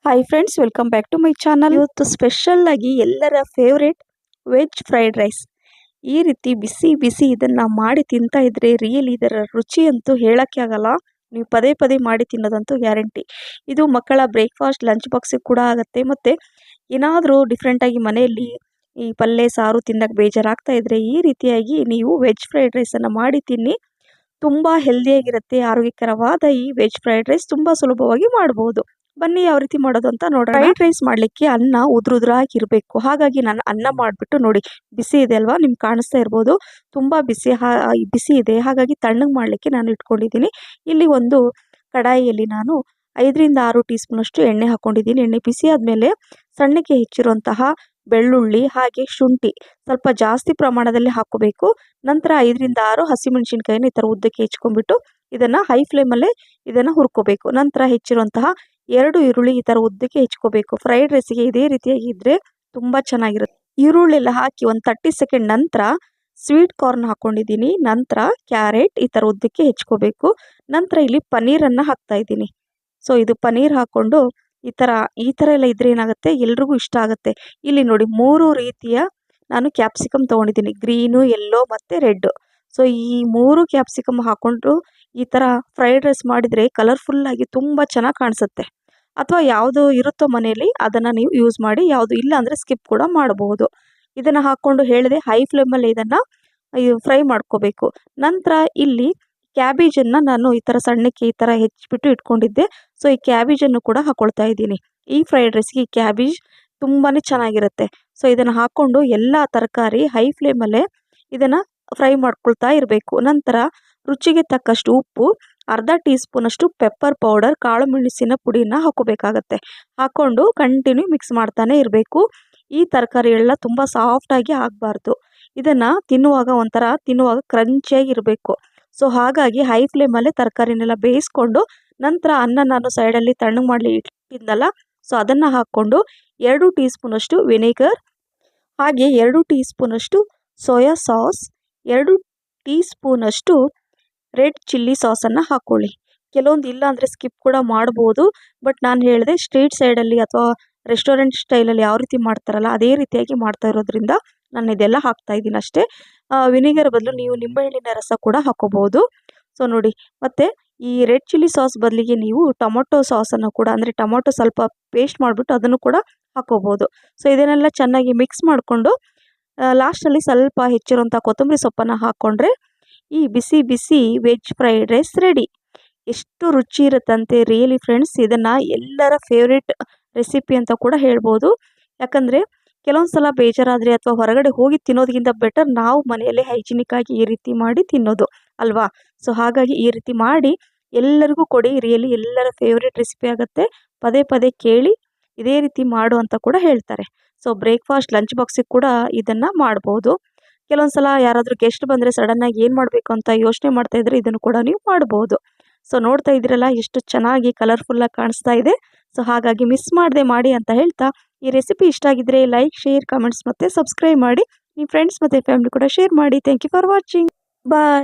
Hi friends, welcome back to my channel. ಇವತ್ತು special ಆಗಿ ಎಲ್ಲರ ಫೇವ್ರೇಟ್ ವೆಜ್ ಫ್ರೈಡ್ ರೈಸ್. ಈ ರೀತಿ ಬಿಸಿ ಬಿಸಿ ಇದನ್ನ ಮಾಡಿ ತಿಂತಾ ಇದ್ರೆ ರಿಯಲಿ ಇದರ ರುಚಿ ಅಂತೂ ಹೇಳಕ್ಕೆ ಆಗಲ್ಲ. ನೀವು ಪದೇ ಪದೇ ಮಾಡಿ ತಿನ್ನೋದಂತೂ ಗ್ಯಾರಂಟಿ. ಇದು ಮಕ್ಕಳ ಬ್ರೇಕ್ಫಾಸ್ಟ್ ಲಂಚ್ ಬಾಕ್ಸಿಗೆ ಕೂಡ ಆಗುತ್ತೆ. ಮತ್ತೆ ಏನಾದರೂ ಡಿಫ್ರೆಂಟಾಗಿ ಮನೆಯಲ್ಲಿ ಈ ಪಲ್ಯ ಸಾರು ತಿನ್ನಕ್ಕೆ ಬೇಜಾರಾಗ್ತಾ ಇದ್ರೆ ಈ ರೀತಿಯಾಗಿ ನೀವು ವೆಜ್ ಫ್ರೈಡ್ ರೈಸನ್ನು ಮಾಡಿ ತಿನ್ನಿ. ತುಂಬ ಹೆಲ್ದಿಯಾಗಿರುತ್ತೆ. ಆರೋಗ್ಯಕರವಾದ ಈ ವೆಜ್ ಫ್ರೈಡ್ ರೈಸ್ ತುಂಬ ಸುಲಭವಾಗಿ ಮಾಡ್ಬೋದು. ಬನ್ನಿ ಯಾವ ರೀತಿ ಮಾಡೋದು ಅಂತ ನೋಡೋಣ. ಫ್ರೈಡ್ ರೈಸ್ ಮಾಡಲಿಕ್ಕೆ ಅನ್ನ ಉದುರುದ್ರಾಗಿರಬೇಕು. ಹಾಗಾಗಿ ನಾನು ಅನ್ನ ಮಾಡಿಬಿಟ್ಟು ನೋಡಿ, ಬಿಸಿ ಇದೆ ಅಲ್ವಾ, ನಿಮ್ಗೆ ಕಾಣಿಸ್ತಾ ಇರ್ಬೋದು, ತುಂಬ ಬಿಸಿ ಇದೆ. ಹಾಗಾಗಿ ತಣ್ಣಗೆ ಮಾಡಲಿಕ್ಕೆ ನಾನು ಇಟ್ಕೊಂಡಿದ್ದೀನಿ. ಇಲ್ಲಿ ಒಂದು ಕಡಾಯಿಯಲ್ಲಿ ನಾನು 5 ರಿಂದ 6 ಟೀ ಸ್ಪೂನಷ್ಟು ಎಣ್ಣೆ ಹಾಕ್ಕೊಂಡಿದ್ದೀನಿ. ಎಣ್ಣೆ ಬಿಸಿ ಆದಮೇಲೆ ಸಣ್ಣಕ್ಕೆ ಹೆಚ್ಚಿರುವಂತಹ ಬೆಳ್ಳುಳ್ಳಿ ಹಾಗೆ ಶುಂಠಿ ಸ್ವಲ್ಪ ಜಾಸ್ತಿ ಪ್ರಮಾಣದಲ್ಲಿ ಹಾಕೋಬೇಕು. ನಂತರ 5 ರಿಂದ 6 ಹಸಿಮೆಣಸಿನ್ಕಾಯಿನ ಈ ಥರ ಉದ್ದಕ್ಕೆ ಹೆಚ್ಕೊಂಡ್ಬಿಟ್ಟು ಇದನ್ನು ಹೈ ಫ್ಲೇಮಲ್ಲೇ ಇದನ್ನು ಹುರ್ಕೋಬೇಕು. ನಂತರ ಹೆಚ್ಚಿರುವಂತಹ 2 ಈರುಳ್ಳಿ ಈ ಥರ ಉದ್ದಕ್ಕೆ ಹೆಚ್ಕೋಬೇಕು. ಫ್ರೈಡ್ ರೈಸಿಗೆ ಇದೇ ರೀತಿಯಾಗಿ ಇದ್ದರೆ ತುಂಬ ಚೆನ್ನಾಗಿರುತ್ತೆ. ಈರುಳ್ಳೆಲ್ಲ ಹಾಕಿ ಒಂದು 30 ಸೆಕೆಂಡ್ ನಂತರ ಸ್ವೀಟ್ ಕಾರ್ನ್ ಹಾಕ್ಕೊಂಡಿದ್ದೀನಿ. ನಂತರ ಕ್ಯಾರೆಟ್ ಈ ಥರ ಉದ್ದಕ್ಕೆ ಹೆಚ್ಕೋಬೇಕು. ನಂತರ ಇಲ್ಲಿ ಪನ್ನೀರನ್ನು ಹಾಕ್ತಾ ಇದ್ದೀನಿ. ಸೊ ಇದು ಪನ್ನೀರ್ ಹಾಕ್ಕೊಂಡು ಈ ಥರ ಎಲ್ಲ ಇದ್ರೆ ಏನಾಗುತ್ತೆ, ಎಲ್ರಿಗೂ ಇಷ್ಟ ಆಗುತ್ತೆ. ಇಲ್ಲಿ ನೋಡಿ 3 ರೀತಿಯ ನಾನು ಕ್ಯಾಪ್ಸಿಕಮ್ ತೊಗೊಂಡಿದ್ದೀನಿ, ಗ್ರೀನು, ಯೆಲ್ಲೋ ಮತ್ತು ರೆಡ್. ಸೊ ಈ 3 ಕ್ಯಾಪ್ಸಿಕಮ್ ಹಾಕ್ಕೊಂಡು ಈ ಥರ ಫ್ರೈಡ್ ರೈಸ್ ಮಾಡಿದರೆ ಕಲರ್ಫುಲ್ಲಾಗಿ ತುಂಬ ಚೆನ್ನಾಗಿ ಕಾಣಿಸುತ್ತೆ. ಅಥವಾ ಯಾವುದು ಇರುತ್ತೋ ಮನೆಯಲ್ಲಿ ಅದನ್ನು ನೀವು ಯೂಸ್ ಮಾಡಿ, ಯಾವುದು ಇಲ್ಲ ಅಂದರೆ ಸ್ಕಿಪ್ ಕೂಡ ಮಾಡಬಹುದು. ಇದನ್ನು ಹಾಕ್ಕೊಂಡು ಹೇಳಿದೆ ಹೈ ಫ್ಲೇಮಲ್ಲಿ ಇದನ್ನು ಫ್ರೈ ಮಾಡ್ಕೋಬೇಕು. ನಂತರ ಇಲ್ಲಿ ಕ್ಯಾಬೇಜನ್ನು ನಾನು ಈ ಥರ ಸಣ್ಣಕ್ಕೆ ಈ ಥರ ಹೆಚ್ಚಿಬಿಟ್ಟು ಇಟ್ಕೊಂಡಿದ್ದೆ. ಸೊ ಈ ಕ್ಯಾಬೇಜನ್ನು ಕೂಡ ಹಾಕ್ಕೊಳ್ತಾ ಇದ್ದೀನಿ. ಈ ಫ್ರೈಡ್ ರೈಸ್ಗೆ ಈ ಕ್ಯಾಬೇಜ್ ತುಂಬಾ ಚೆನ್ನಾಗಿರುತ್ತೆ. ಸೊ ಇದನ್ನು ಹಾಕ್ಕೊಂಡು ಎಲ್ಲ ತರಕಾರಿ ಹೈ ಫ್ಲೇಮಲ್ಲೇ ಇದನ್ನು ಫ್ರೈ ಮಾಡ್ಕೊಳ್ತಾ ಇರಬೇಕು. ನಂತರ ರುಚಿಗೆ ತಕ್ಕಷ್ಟು ಉಪ್ಪು, ಅರ್ಧ ಟೀ ಸ್ಪೂನಷ್ಟು ಪೆಪ್ಪರ್ ಪೌಡರ್, ಕಾಳು ಮೆಣಸಿನ ಪುಡಿನ ಹಾಕೋಬೇಕಾಗತ್ತೆ. ಹಾಕ್ಕೊಂಡು ಕಂಟಿನ್ಯೂ ಮಿಕ್ಸ್ ಮಾಡ್ತಾನೆ ಇರಬೇಕು. ಈ ತರಕಾರಿ ಎಲ್ಲ ತುಂಬ ಸಾಫ್ಟಾಗಿ ಆಗಬಾರ್ದು. ಇದನ್ನು ತಿನ್ನುವಾಗ ಕ್ರಂಚಿಯಾಗಿ ಇರಬೇಕು. ಸೊ ಹಾಗಾಗಿ ಹೈ ಫ್ಲೇಮಲ್ಲೇ ತರಕಾರಿನೆಲ್ಲ ಬೇಯಿಸ್ಕೊಂಡು ನಂತರ ಅನ್ನ ನಾನು ಸೈಡಲ್ಲಿ ತಣ್ಣಗೆ ಮಾಡಲಿ ಇಟ್ಟಿದ್ದಲ್ಲ, ಸೊ ಅದನ್ನು ಹಾಕ್ಕೊಂಡು 2 ಟೀ ಸ್ಪೂನಷ್ಟು ವಿನೆಗರ್ ಹಾಗೆ 2 ಟೀ ಸ್ಪೂನಷ್ಟು ಸೋಯಾ ಸಾಸ್, 2 ಟೀ ಸ್ಪೂನಷ್ಟು ರೆಡ್ ಚಿಲ್ಲಿ ಸಾಸನ್ನು ಹಾಕ್ಕೊಳ್ಳಿ. ಕೆಲವೊಂದು ಇಲ್ಲ ಅಂದರೆ ಸ್ಕಿಪ್ ಕೂಡ ಮಾಡ್ಬೋದು. ಬಟ್ ನಾನು ಹೇಳಿದೆ ಸ್ಟ್ರೀಟ್ ಸೈಡಲ್ಲಿ ಅಥವಾ ರೆಸ್ಟೋರೆಂಟ್ ಸ್ಟೈಲಲ್ಲಿ ಯಾವ ರೀತಿ ಮಾಡ್ತಾರಲ್ಲ ಅದೇ ರೀತಿಯಾಗಿ ಮಾಡ್ತಾ ಇರೋದ್ರಿಂದ ನಾನು ಇದೆಲ್ಲ ಹಾಕ್ತಾಯಿದ್ದೀನಿ ಅಷ್ಟೇ. ವಿನೆಗರ್ ಬದಲು ನೀವು ನಿಂಬೆಹಣ್ಣಿನ ರಸ ಕೂಡ ಹಾಕೋಬಹುದು. ಸೊ ನೋಡಿ, ಮತ್ತು ಈ ರೆಡ್ ಚಿಲ್ಲಿ ಸಾಸ್ ಬದಲಿಗೆ ನೀವು ಟೊಮೊಟೊ ಸಾಸನ್ನು ಕೂಡ, ಅಂದರೆ ಟೊಮೊಟೊ ಸ್ವಲ್ಪ ಪೇಸ್ಟ್ ಮಾಡಿಬಿಟ್ಟು ಅದನ್ನು ಕೂಡ ಹಾಕೋಬೋದು. ಸೊ ಇದನ್ನೆಲ್ಲ ಚೆನ್ನಾಗಿ ಮಿಕ್ಸ್ ಮಾಡಿಕೊಂಡು ಲಾಸ್ಟಲ್ಲಿ ಸ್ವಲ್ಪ ಹೆಚ್ಚಿರುವಂಥ ಕೊತ್ತಂಬರಿ ಸೊಪ್ಪನ್ನು ಹಾಕ್ಕೊಂಡ್ರೆ ಈ ಬಿಸಿ ಬಿಸಿ ವೆಜ್ ಫ್ರೈಡ್ ರೈಸ್ ರೆಡಿ. ಎಷ್ಟು ರುಚಿ ಇರುತ್ತಂತೆ ರಿಯಲಿ ಫ್ರೆಂಡ್ಸ್. ಇದನ್ನು ಎಲ್ಲರ ಫೇವ್ರೇಟ್ ರೆಸಿಪಿ ಅಂತ ಕೂಡ ಹೇಳ್ಬೋದು. ಯಾಕಂದರೆ ಕೆಲವೊಂದು ಸಲ ಬೇಜಾರಾದರೆ ಅಥವಾ ಹೊರಗಡೆ ಹೋಗಿ ತಿನ್ನೋದಕ್ಕಿಂತ ಬೆಟರ್ ನಾವು ಮನೆಯಲ್ಲೇ ಹೈಜಿನಿಕ್ ಆಗಿ ಈ ರೀತಿ ಮಾಡಿ ತಿನ್ನೋದು ಅಲ್ವಾ. ಸೊ ಹಾಗಾಗಿ ಈ ರೀತಿ ಮಾಡಿ ಎಲ್ಲರಿಗೂ ಕೊಡಿ. ರಿಯಲಿ ಎಲ್ಲರ ಫೇವ್ರೇಟ್ ರೆಸಿಪಿ ಆಗುತ್ತೆ. ಪದೇ ಪದೇ ಕೇಳಿ ಇದೇ ರೀತಿ ಮಾಡು ಅಂತ ಕೂಡ ಹೇಳ್ತಾರೆ. ಸೊ ಬ್ರೇಕ್ಫಾಸ್ಟ್ ಲಂಚ್ ಬಾಕ್ಸಿಗೆ ಕೂಡ ಇದನ್ನು ಮಾಡ್ಬೋದು. ಕೆಲವೊಂದು ಸಲ ಯಾರಾದರೂ ಗೆಸ್ಟ್ ಬಂದರೆ ಸಡನ್ನಾಗಿ ಏನು ಮಾಡಬೇಕು ಅಂತ ಯೋಚನೆ ಮಾಡ್ತಾ ಇದ್ರೆ ಇದನ್ನು ಕೂಡ ನೀವು ಮಾಡ್ಬೋದು. ಸೊ ನೋಡ್ತಾ ಇದ್ದೀರಲ್ಲ ಎಷ್ಟು ಚೆನ್ನಾಗಿ ಕಲರ್ಫುಲ್ಲಾಗಿ ಕಾಣಿಸ್ತಾ ಇದೆ. ಸೊ ಹಾಗಾಗಿ ಮಿಸ್ ಮಾಡದೆ ಮಾಡಿ ಅಂತ ಹೇಳ್ತಾ, ಈ ರೆಸಿಪಿ ಇಷ್ಟ ಆಗಿದ್ರೆ ಲೈಕ್, ಶೇರ್, ಕಮೆಂಟ್ಸ್ ಮತ್ತು ಸಬ್ಸ್ಕ್ರೈಬ್ ಮಾಡಿ. ನಿಮ್ಮ ಫ್ರೆಂಡ್ಸ್ ಮತ್ತು ಫ್ಯಾಮಿಲಿ ಕೂಡ ಶೇರ್ ಮಾಡಿ. Thank you for watching. Bye.